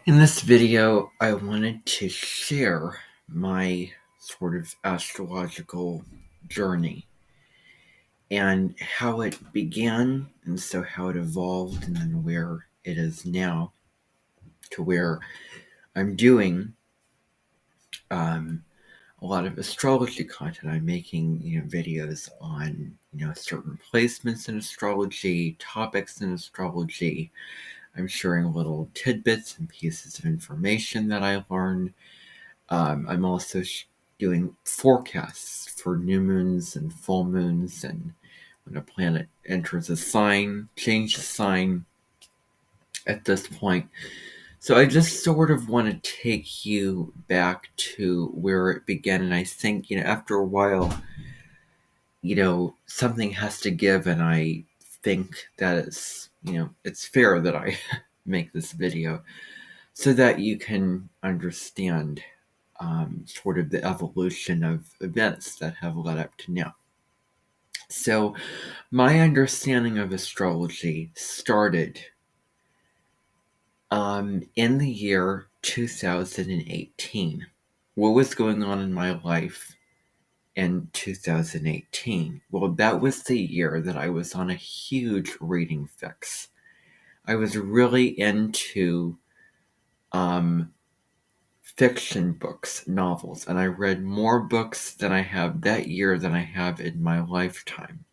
In this video, I wanted to share my sort of astrological journey and how it began, and so how it evolved, and then where it is now, to where I'm doing a lot of astrology content. I'm making videos on certain placements in astrology, topics in astrology. I'm sharing little tidbits and pieces of information that I learned. I'm also doing forecasts for new moons and full moons, and when a planet enters a sign, change the sign at this point. So I just sort of want to take you back to where it began, and I think, after a while, something has to give, and I think that it's fair that I make this video so that you can understand sort of the evolution of events that have led up to now. So, my understanding of astrology started in the year 2018. What was going on in my life in 2018? Well, that was the year that I was on a huge reading fix. I was really into fiction books, novels, and I read more books than I have that year than I have in my lifetime.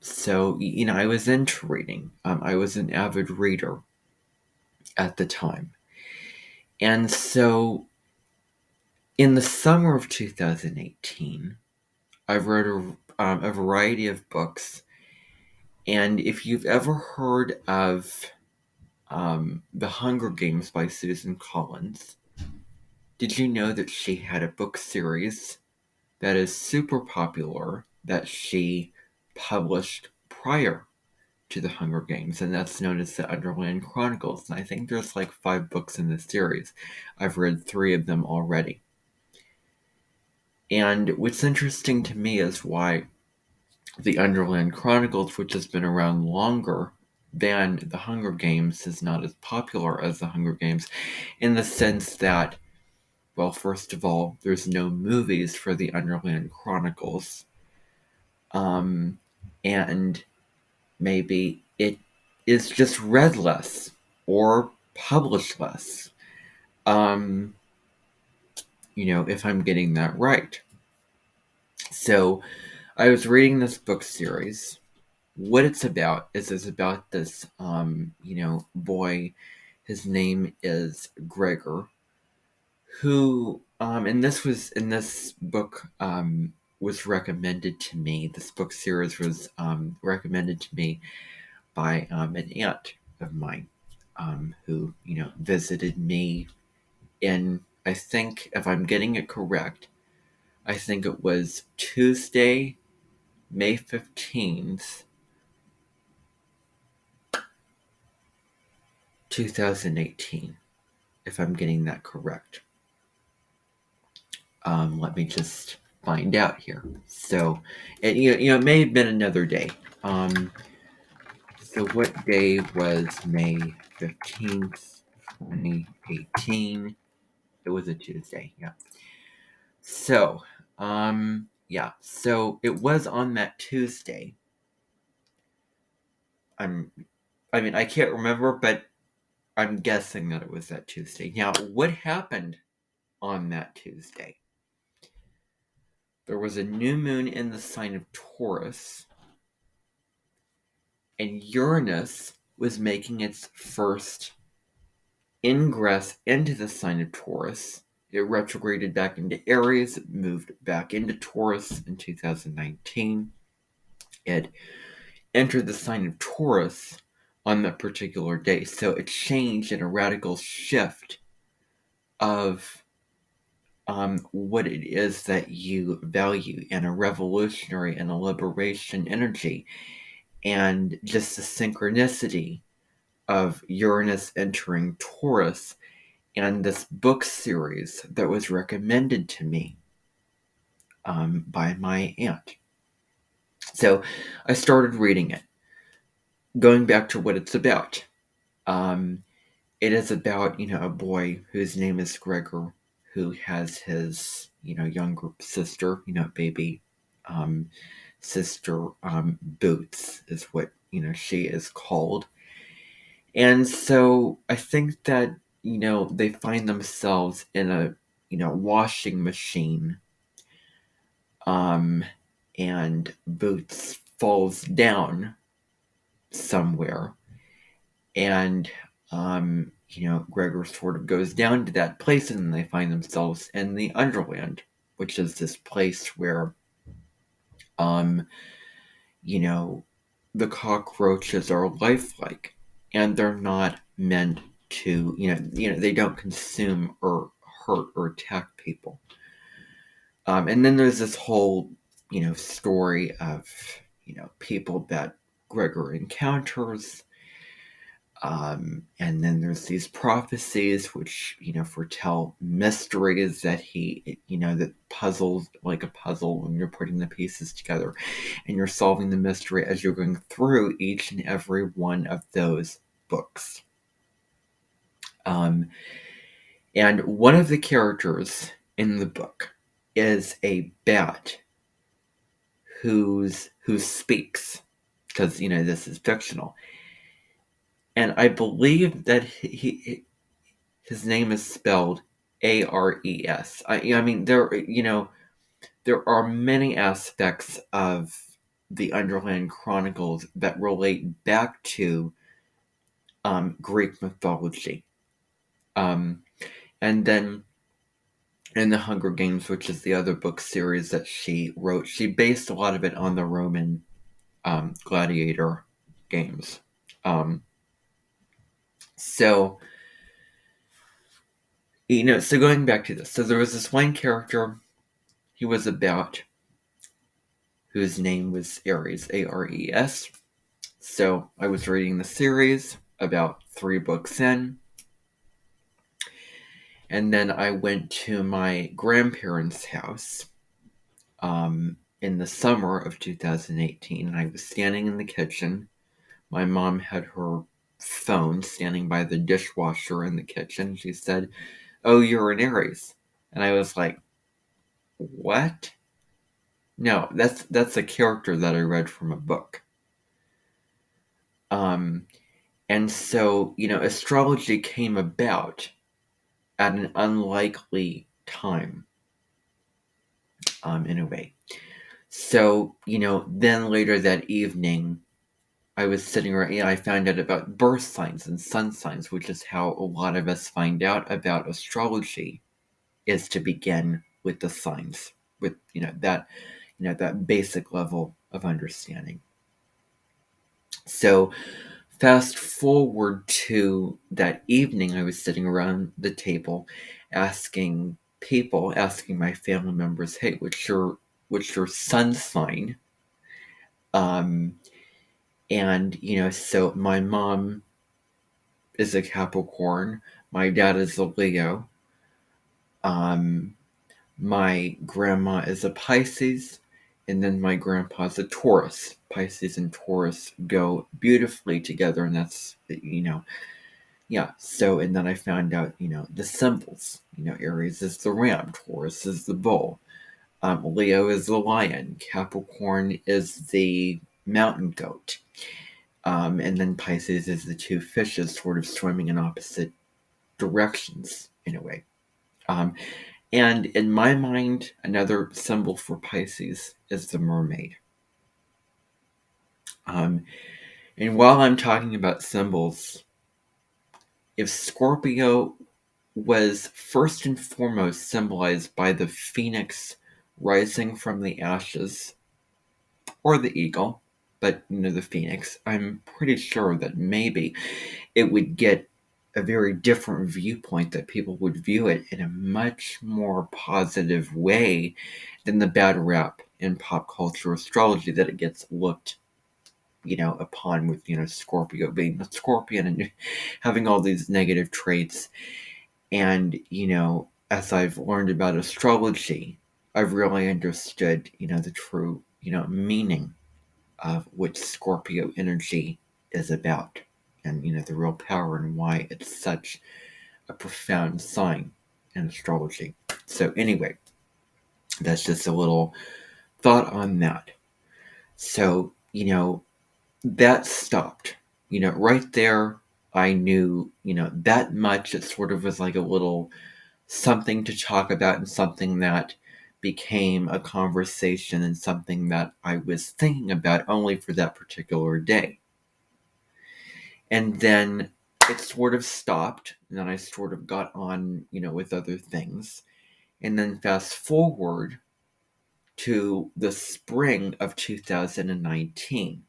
So I was into reading. I was an avid reader at the time. And so in the summer of 2018, I read a variety of books. And if you've ever heard of The Hunger Games by Susan Collins, did you know that she had a book series that is super popular that she published prior to the Hunger Games, and that's known as the Underland Chronicles? And I think there's like 5 books in this series. I've read 3 of them already. And what's interesting to me is why the Underland Chronicles, which has been around longer than the Hunger Games, is not as popular as the Hunger Games, in the sense that, well, first of all, there's no movies for the Underland Chronicles. And maybe it is just read less or published less. If I'm getting that right. So I was reading this book series. What it's about is it's about this, boy. His name is Gregor, who, and this book, was recommended to me. This book series was recommended to me by an aunt of mine, who visited me in, I think, if I'm getting it correct, I think it was Tuesday, May 15th, 2018, if I'm getting that correct. Let me just find out here. So, it may have been another day. So what day was May 15th, 2018? It was a Tuesday, yeah. So, so it was on that Tuesday. I can't remember, but I'm guessing that it was that Tuesday. Now, what happened on that Tuesday? There was a new moon in the sign of Taurus, and Uranus was making its first ingress into the sign of Taurus. It retrograded back into Aries, it moved back into Taurus in 2019. It entered the sign of Taurus on that particular day. So it changed in a radical shift of what it is that you value, and a revolutionary and a liberation energy, and just the synchronicity of Uranus entering Taurus, and this book series that was recommended to me by my aunt. So I started reading it. Going back to what it's about, it is about, a boy whose name is Gregor, who has his, younger sister, baby um, sister, Boots is what, she is called. And so I think that, they find themselves in a, washing machine, um, and Boots falls down somewhere, and Gregor sort of goes down to that place, and then they find themselves in the Underland, which is this place where um, you know, the cockroaches are lifelike, and they're not meant to, they don't consume or hurt or attack people. And then there's this whole, story of, people that Gregor encounters. And then there's these prophecies which, foretell mysteries that that puzzles like a puzzle when you're putting the pieces together and you're solving the mystery as you're going through each and every one of those books. And one of the characters in the book is a bat who speaks, because, this is fictional. And I believe that his name is spelled Ares. I mean, there are many aspects of the Underland Chronicles that relate back to Greek mythology. And then in the Hunger Games, which is the other book series that she wrote, she based a lot of it on the Roman gladiator games. So going back to this, so there was this one character, he was about, whose name was Ares, Ares. So I was reading the series, about 3 books in, and then I went to my grandparents' house in the summer of 2018, and I was standing in the kitchen. My mom had her phone standing by the dishwasher in the kitchen. She said, "Oh, you're an Aries." And I was like, "What?" No, that's a character that I read from a book. And so, astrology came about at an unlikely time, in a way. So, then later that evening, I was sitting around, I found out about birth signs and sun signs, which is how a lot of us find out about astrology, is to begin with the signs, with, that basic level of understanding. So, fast forward to that evening, I was sitting around the table asking my family members, "Hey, what's your sun sign?" And so my mom is a Capricorn, my dad is a Leo, my grandma is a Pisces, and then my grandpa's a Taurus. Pisces and Taurus go beautifully together, and that's, yeah. So, and then I found out, the symbols. Aries is the ram, Taurus is the bull, Leo is the lion, Capricorn is the mountain goat, and then Pisces is the 2 fishes sort of swimming in opposite directions, in a way. And in my mind, another symbol for Pisces is the mermaid. And while I'm talking about symbols, if Scorpio was first and foremost symbolized by the phoenix rising from the ashes, or the eagle, but the phoenix, I'm pretty sure that maybe it would get a very different viewpoint, that people would view it in a much more positive way than the bad rap in pop culture astrology that it gets looked upon, with Scorpio being the scorpion and having all these negative traits. And as I've learned about astrology, I've really understood the true meaning of what Scorpio energy is about. and the real power and why it's such a profound sign in astrology. So anyway, that's just a little thought on that. So, that stopped. Right there, I knew, that much. It sort of was like a little something to talk about and something that became a conversation and something that I was thinking about only for that particular day. And then it sort of stopped, and then I sort of got on, with other things. And then fast forward to the spring of 2019.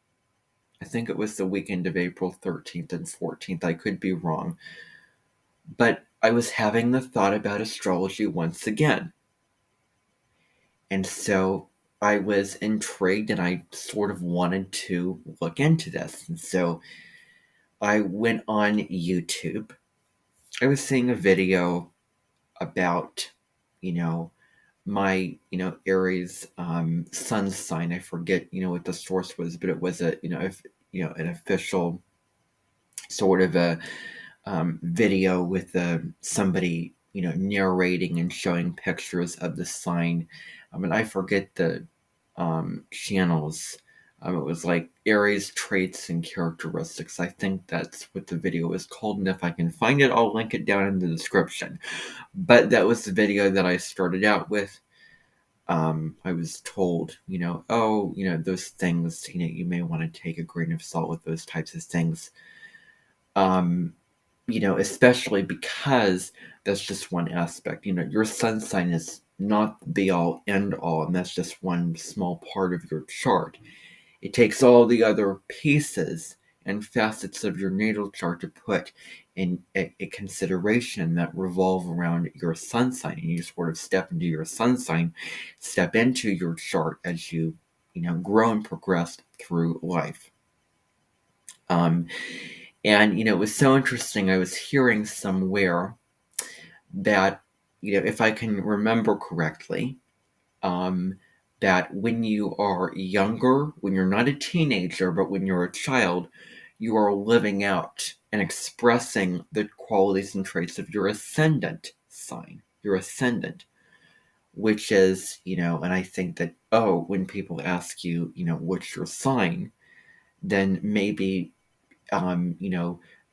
I think it was the weekend of April 13th and 14th. I could be wrong. But I was having the thought about astrology once again. And so I was intrigued and I sort of wanted to look into this. And so I went on YouTube. I was seeing a video about, my, Aries sun sign. I forget, what the source was, but it was an official sort of a video with somebody, narrating and showing pictures of the sign. And I forget the channels. It was like Aries traits and characteristics. I think that's what the video was called. And if I can find it, I'll link it down in the description. But that was the video that I started out with. I was told, those things, you may want to take a grain of salt with those types of things. Especially because that's just one aspect. Your sun sign is not the be all end all, and that's just one small part of your chart. It takes all the other pieces and facets of your natal chart to put in a consideration that revolve around your sun sign. And you sort of step into your sun sign, step into your chart as you, grow and progress through life. And, it was so interesting. I was hearing somewhere that, if I can remember correctly, that when you are younger, when you're not a teenager, but when you're a child, you are living out and expressing the qualities and traits of your ascendant sign, your ascendant, which is, and I think that, when people ask you, what's your sign, then maybe,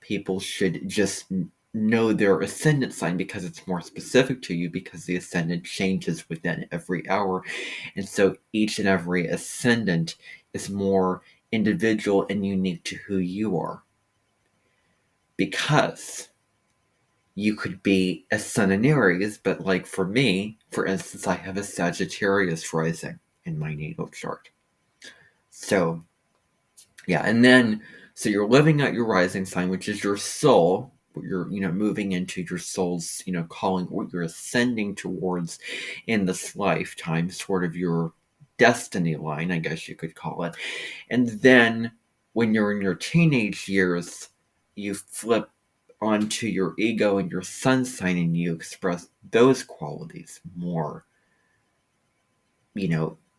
people should just know their ascendant sign because it's more specific to you, because the ascendant changes within every hour. And so each and every ascendant is more individual and unique to who you are. Because you could be a sun in Aries, but like for me, for instance, I have a Sagittarius rising in my natal chart. So, yeah, and then, so you're living out your rising sign, which is your soul. You're, moving into your soul's, calling, what you're ascending towards in this lifetime, sort of your destiny line, I guess you could call it. And then when you're in your teenage years, you flip onto your ego and your sun sign, and you express those qualities more,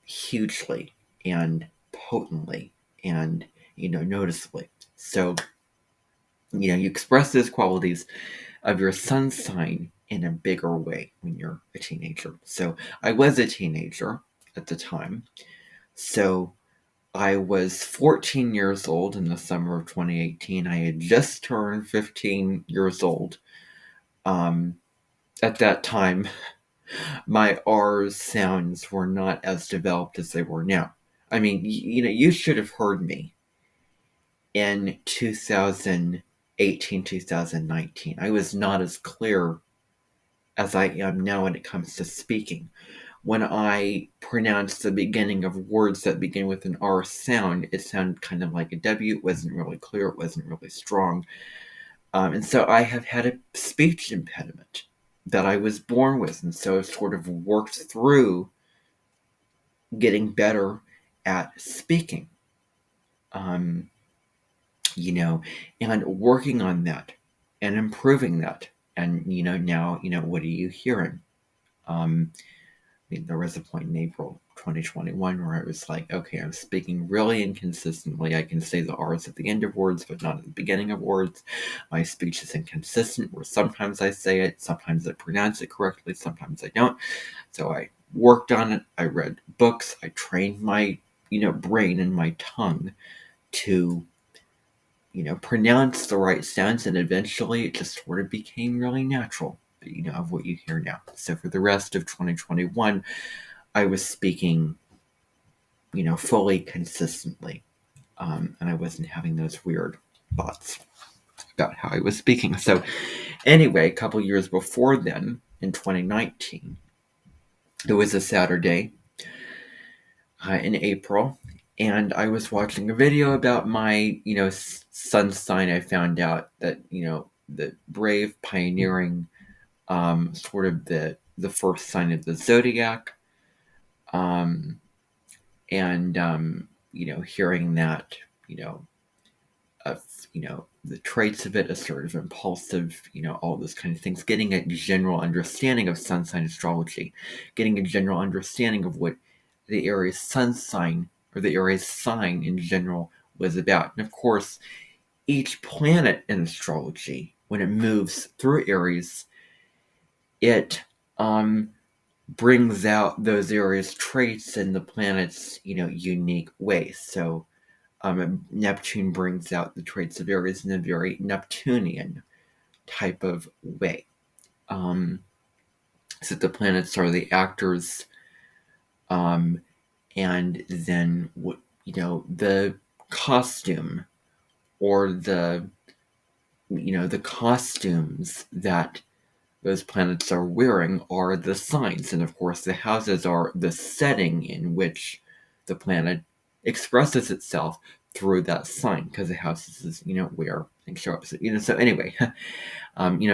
hugely and potently and, noticeably. So, you express those qualities of your sun sign in a bigger way when you're a teenager. So I was a teenager at the time. So I was 14 years old in the summer of 2018. I had just turned 15 years old. At that time, my R's sounds were not as developed as they were now. I mean, you should have heard me in 2018, 2019. I was not as clear as I am now when it comes to speaking. When I pronounce the beginning of words that begin with an R sound, it sounded kind of like a W. It wasn't really clear. It wasn't really strong. And so I have had a speech impediment that I was born with. And so I've sort of worked through getting better at speaking, and working on that and improving that. And, now, what are you hearing? mean, there was a point in April 2021 where I was like, okay, I'm speaking really inconsistently. I can say the R's at the end of words, but not at the beginning of words. My speech is inconsistent, where sometimes I say it, sometimes I pronounce it correctly, sometimes I don't. So I worked on it. I read books. I trained my, brain and my tongue to, pronounce the right sounds, and eventually it just sort of became really natural, of what you hear now. So for the rest of 2021, I was speaking, fully consistently, and I wasn't having those weird thoughts about how I was speaking. So anyway, a couple years before then, in 2019, it was a Saturday in April, and I was watching a video about my, sun sign. I found out that, the brave, pioneering, sort of the first sign of the zodiac, um, and hearing that, of the traits of it, assertive, impulsive, all those kind of things, getting a general understanding of sun sign astrology, getting a general understanding of what the Aries sun sign, or the Aries sign in general, was about. And of course, each planet in astrology, when it moves through Aries, it brings out those Aries traits in the planet's unique ways. So Neptune brings out the traits of Aries in a very Neptunian type of way. So the planets are the actors, and then the costume, or the costumes that those planets are wearing are the signs, and of course the houses are the setting in which the planet expresses itself through that sign, because the houses is where things show up. So, so anyway,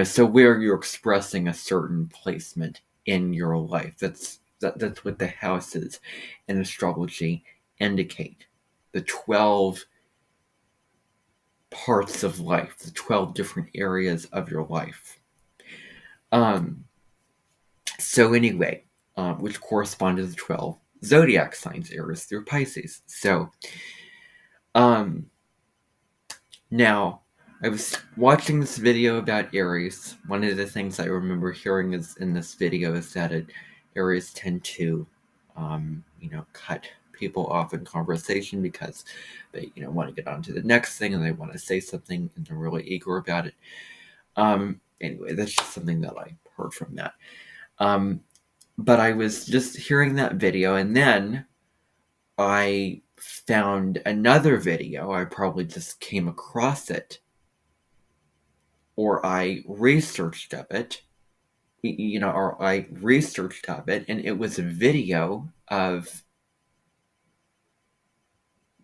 so where you're expressing a certain placement in your life, that's what the houses in astrology indicate. The 12 parts of life, the 12 different areas of your life. So anyway, which correspond to the 12 zodiac signs, Aries through Pisces. So, now, I was watching this video about Aries. One of the things I remember hearing in this video is that Aries tend to, cut people off in conversation because they, want to get on to the next thing, and they want to say something, and they're really eager about it. Anyway, that's just something that I heard from that. But I was just hearing that video, and then I found another video. I probably just came across it, or I researched of it, or I researched of it, and it was a video of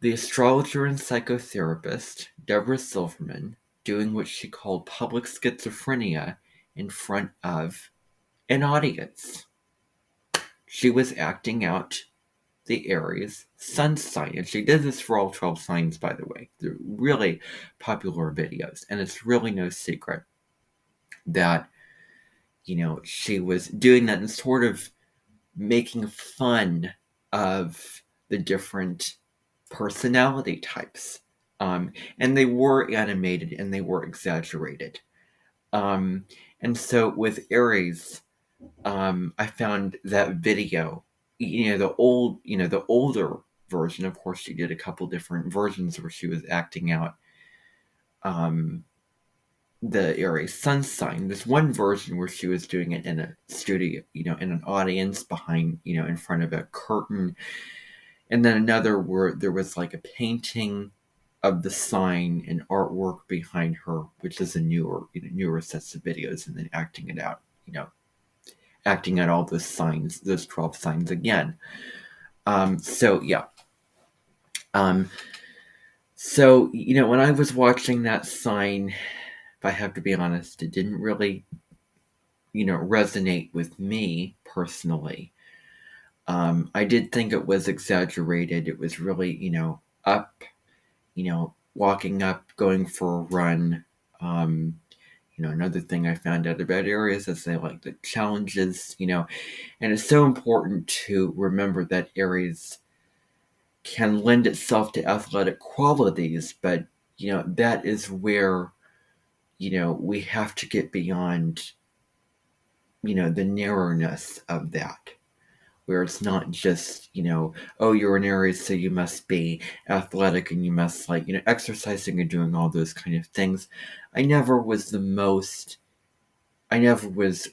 the astrologer and psychotherapist Deborah Silverman doing what she called public schizophrenia in front of an audience. She was acting out the Aries sun sign, and she did this for all 12 signs, by the way. They're really popular videos, and it's really no secret that she was doing that and sort of making fun of the different personality types, and they were animated and they were exaggerated, and so with Aries, I found that video, the older version. Of course, she did a couple different versions where she was acting out the Aries sun sign. There's one version where she was doing it in a studio, in an audience behind, in front of a curtain. And then another where there was like a painting of the sign and artwork behind her, which is a newer sets of videos, and then acting it out, acting out all those signs, those 12 signs again. So yeah. So, when I was watching that sign, if I have to be honest, it didn't really, resonate with me personally. I did think it was exaggerated. It was really, up, walking up, going for a run, Another thing I found out about Aries is they like the challenges, and it's so important to remember that Aries can lend itself to athletic qualities, but, that is where, we have to get beyond, the narrowness of that, where it's not just, oh, you're an Aries, so you must be athletic and you must, like, exercising and doing all those kind of things. I never was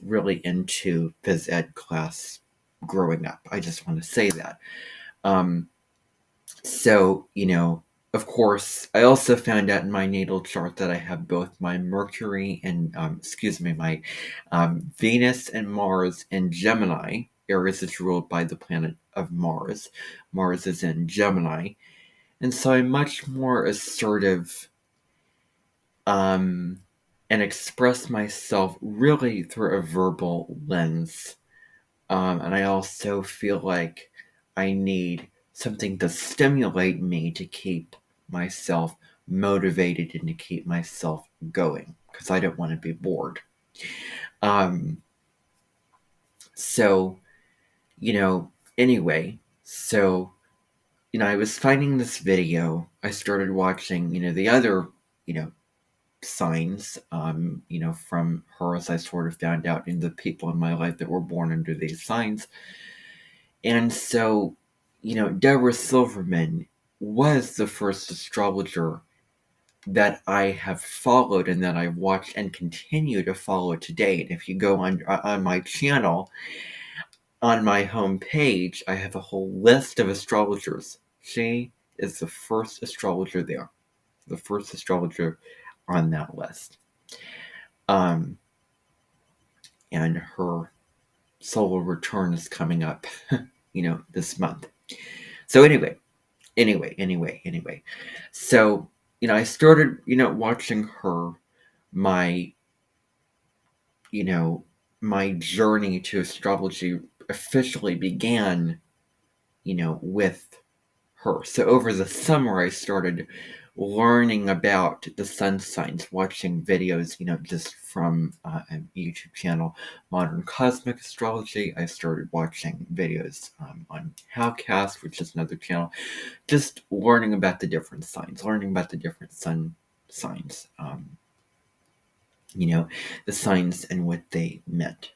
really into phys ed class growing up. I just want to say that. So, of course, I also found out in my natal chart that I have both my Mercury and, my Venus and Mars in Gemini. Aries is ruled by the planet of Mars. Mars is in Gemini. And so I'm much more assertive and express myself really through a verbal lens. And I also feel like I need something to stimulate me to keep myself motivated and to keep myself going, because I don't want to be bored. So, anyway, I was finding this video. I started watching, the other, signs, from her, as I sort of found out in the people in my life that were born under these signs. And so, Deborah Silverman was the first astrologer that I have followed and that I watched and continue to follow today. And if you go on my channel, on my homepage, I have a whole list of astrologers. She is the first astrologer there, the first astrologer on that list. And her solar return is coming up, this month. So anyway. So, I started, watching her, my journey to astrology officially began, with her. So over the summer, I started learning about the sun signs, watching videos, just from a YouTube channel, Modern Cosmic Astrology. I started watching videos on Howcast, which is another channel, just learning about the different signs, learning about the different sun signs, the signs and what they meant.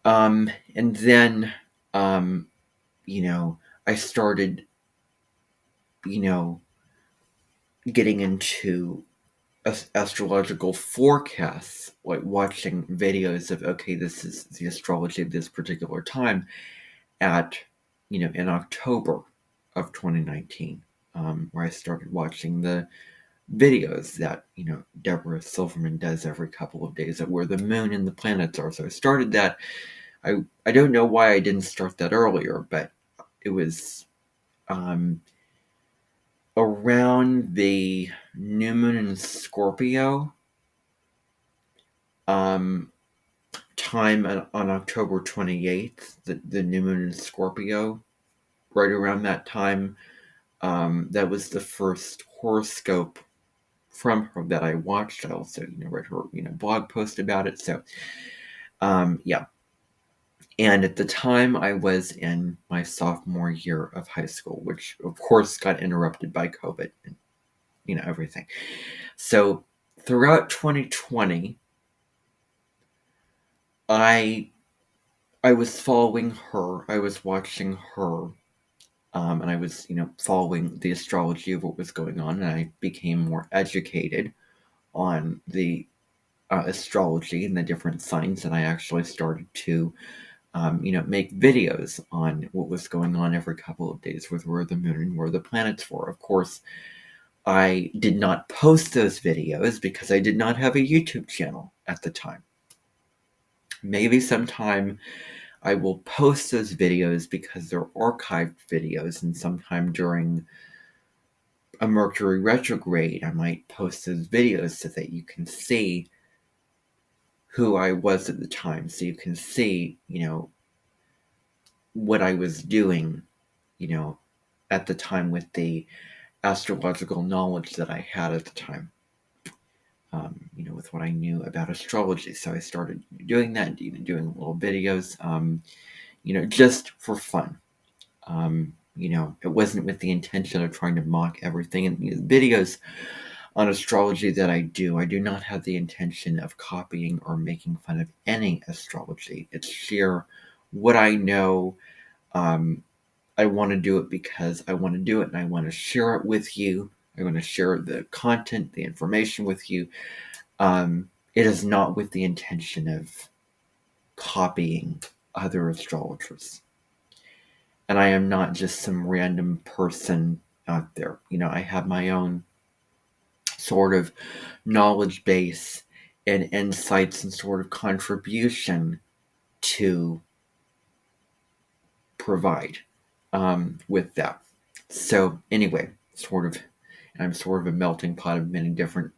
And then, I started, getting into astrological forecasts, like watching videos of, okay, this is the astrology of this particular time at, in October of 2019, where I started watching the videos that, Deborah Silverman does every couple of days at where the moon and the planets are. So I started that. I don't know why I didn't start that earlier, but it was around the new moon in Scorpio time on October 28th, the new moon in Scorpio, right around that time. That was the first horoscope from her that I watched. I also, read her, blog post about it. So, yeah. And at the time, I was in my sophomore year of high school, which, of course, got interrupted by COVID and, everything. So, throughout 2020, I was following her. I was watching her. And I was, following the astrology of what was going on. And I became more educated on the astrology and the different signs. And I actually started to make videos on what was going on every couple of days with where the moon and where the planets were. Of course, I did not post those videos because I did not have a YouTube channel at the time. Maybe sometime I will post those videos because they're archived videos, and sometime during a Mercury retrograde, I might post those videos so that you can see who I was at the time, so you can see, what I was doing, at the time with the astrological knowledge that I had at the time. with what I knew about astrology. So I started doing that, doing little videos, just for fun. It wasn't with the intention of trying to mock everything. And the videos on astrology that I do not have the intention of copying or making fun of any astrology. It's sheer what I know. I want to do it because I want to do it, and I want to share it with you. I want to share the content, the information with you. It is not with the intention of copying other astrologers. And I am not just some random person out there. I have my own sort of knowledge base and insights and sort of contribution to provide with that. So anyway, I'm sort of a melting pot of many different,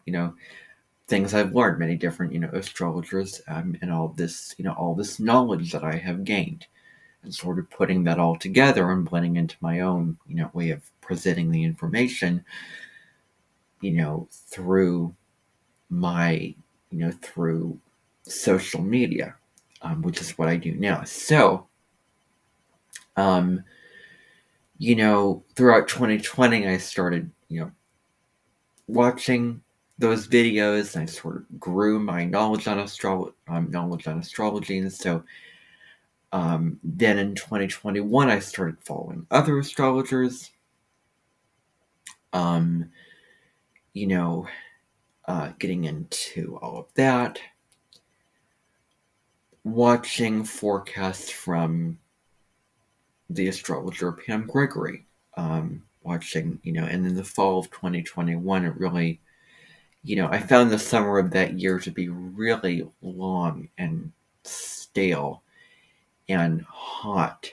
things I've learned, many different, astrologers, and all this knowledge that I have gained, and sort of putting that all together and blending into my own, way of presenting the information, through my, through social media, which is what I do now. So, throughout 2020, I started, watching those videos, and I sort of grew my knowledge on astrology, and so then in 2021, I started following other astrologers, um, getting into all of that, watching forecasts from the astrologer Pam Gregory, watching, and in the fall of 2021, it really, I found the summer of that year to be really long and stale and hot.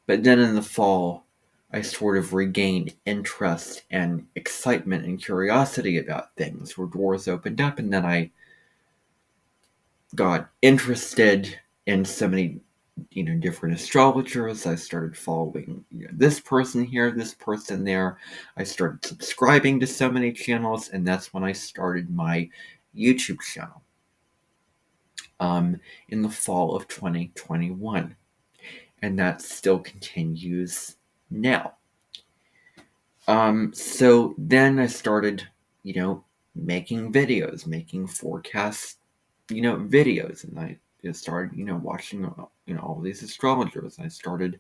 But then in the fall, I sort of regained interest and excitement and curiosity about things, where doors opened up, and then I got interested in so many, different astrologers. I started following, this person here, this person there. I started subscribing to so many channels, and that's when I started my YouTube channel in the fall of 2021. And that still continues now. So then I started, making videos, making forecasts, videos, and I just started, watching, all these astrologers. I started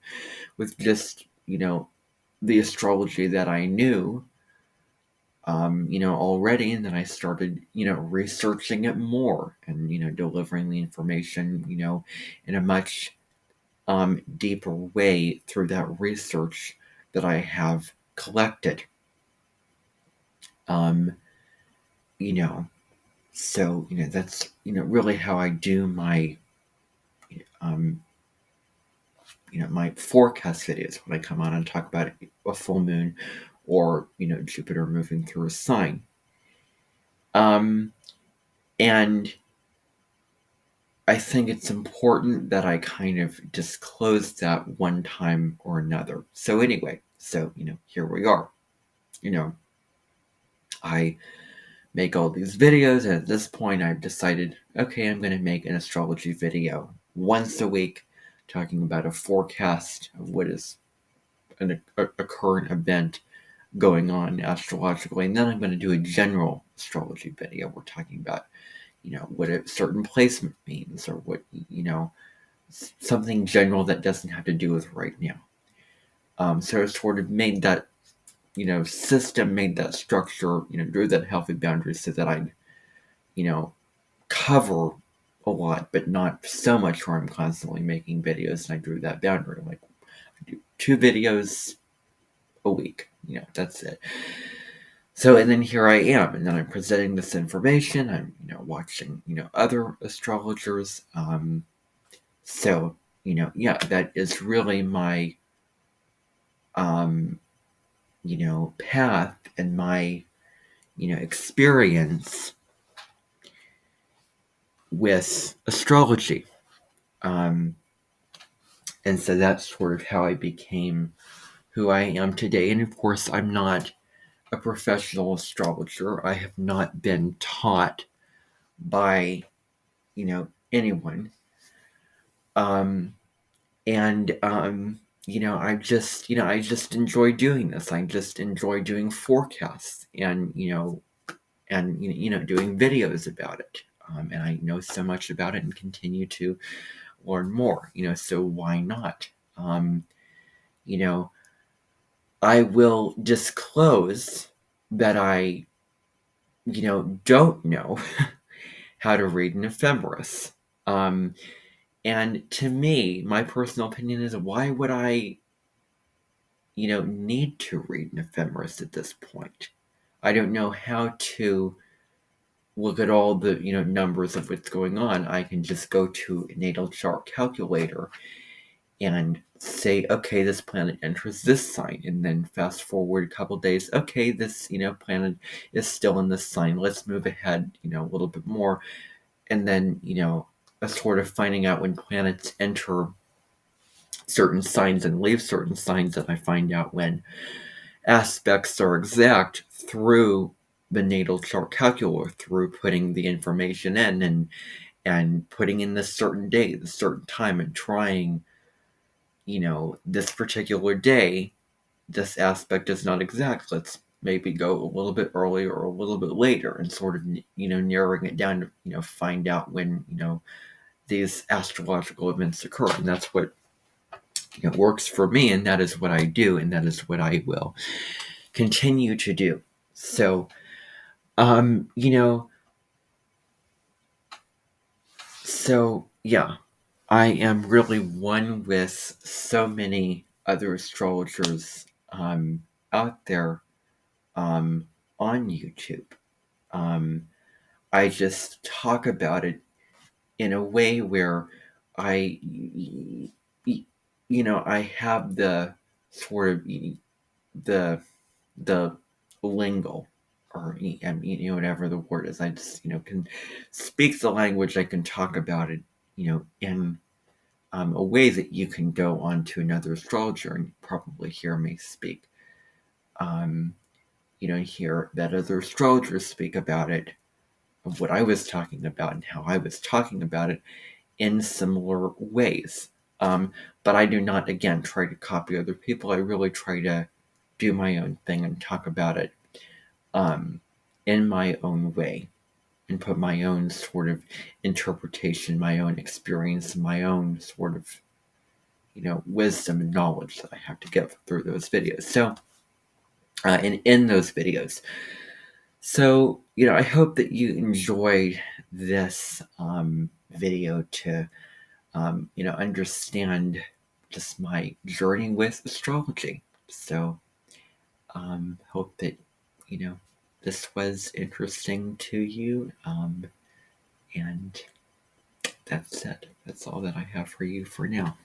with just, the astrology that I knew, already, and then I started, researching it more and, delivering the information, in a much deeper way through that research that I have collected. You know, so, that's, really how I do my, um, my forecast videos when I come on and talk about a full moon or, Jupiter moving through a sign. And I think it's important that I kind of disclose that one time or another. So anyway, here we are. I make all these videos, and at this point I've decided, okay, I'm going to make an astrology video once a week, talking about a forecast of what is a current event going on astrologically, and then I'm going to do a general astrology video. We're talking about, what a certain placement means, or what, something general that doesn't have to do with right now. So it sort of made that, system, made that structure, drew that healthy boundary so that I, cover a lot, but not so much where I'm constantly making videos, and I drew that boundary. Like, I do 2 videos a week, that's it. So, and then here I am, and then I'm presenting this information. I'm, watching, other astrologers. So, that is really my, path and my, experience with astrology. And so that's sort of how I became who I am today. And of course, I'm not a professional astrologer. I have not been taught by, anyone. Um, and I just enjoy doing this. I just enjoy doing forecasts and doing videos about it. And I know so much about it and continue to learn more. So why not? You know, I will disclose that I don't know how to read an ephemeris. Um, and to me, my personal opinion is, why would I need to read an ephemeris at this point? I don't know how to look at all the numbers of what's going on. I can just go to a natal chart calculator and say, okay, this planet enters this sign, and then fast forward a couple days. Okay, this planet is still in this sign. Let's move ahead a little bit more, and then a sort of finding out when planets enter certain signs and leave certain signs, that I find out when aspects are exact through the natal chart calculator, through putting the information in and putting in this certain date, this certain time, and trying, this particular day, this aspect is not exact. Let's maybe go a little bit earlier or a little bit later, and sort of, narrowing it down to, find out when, these astrological events occur. And that's what works for me, and that is what I do, and that is what I will continue to do. So, um, you know, yeah, I am really one with so many other astrologers out there on YouTube. Um, I just talk about it in a way where I, I have the sort of the the lingo, or whatever the word is. I just can speak the language. I can talk about it in a way that you can go on to another astrologer and probably hear me speak. um, hear that other astrologers speak about it, of what I was talking about and how I was talking about it, in similar ways. But I do not, again, try to copy other people. I really try to do my own thing and talk about it in my own way, and put my own sort of interpretation, my own experience, my own sort of, wisdom and knowledge that I have to give through those videos. So, and in those videos. So, I hope that you enjoyed this video to, understand just my journey with astrology. So, hope that, this was interesting to you. And that's it. That's all that I have for you for now.